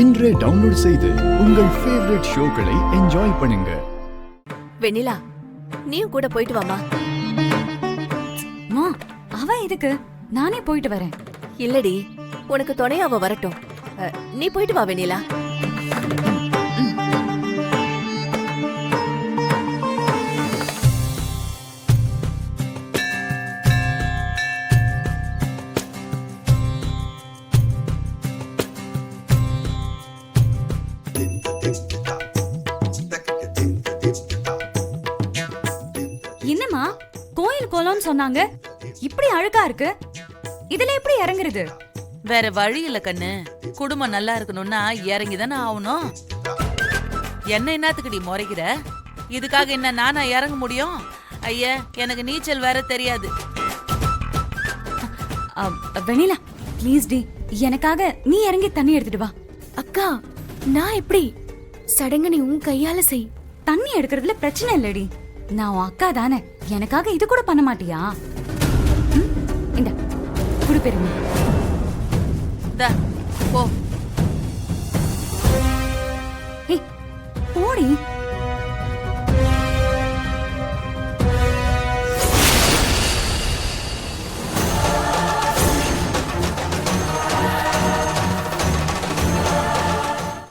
இன்றே டவுன்லோட் செய்து உங்கள் ஃபேவரட் ஷோக்களை என்ஜாய் பண்ணுங்க. வெண்ணிலா, நீயும் கூட போயிட்டு வாமா. மா, அவ எதுக்கு? நானே போயிட்டு வரேன். இல்லடி, உனக்கு துணையா அவ வரட்டும். நீ போயிட்டு வா வெண்ணிலா. என்னம்மா, கோயில் கோலம்னு சொன்னாங்க, இப்படி அழுக்கா இருக்கு. இதுல எப்படி இறங்குறது? வேற வழி இல்ல கண்ணு. குடும்பம் நல்லா இருக்கணும்னா இறங்கிதானே ஆகணும். என்ன என்னத்துக்குடி முறைக்கிற? இதுக்காக என்ன நானா இறங்க முடியும்? ஐயா, எனக்கு நீச்சல் வேற தெரியாது. வெண்ணிலா, ப்ளீஸ் டி, எனக்காக நீ இறங்கி தண்ணி எடுத்துட்டு வா. அக்கா, நான் எப்படி? சடங்கு நீ உன் கையால செய். தண்ணி எடுக்கிறதுல பிரச்சனை இல்லடி. நான் உன் அக்கா தானே, எனக்காக இது கூட பண்ண மாட்டியா? இந்த குடு பெருமை. போ. போடி.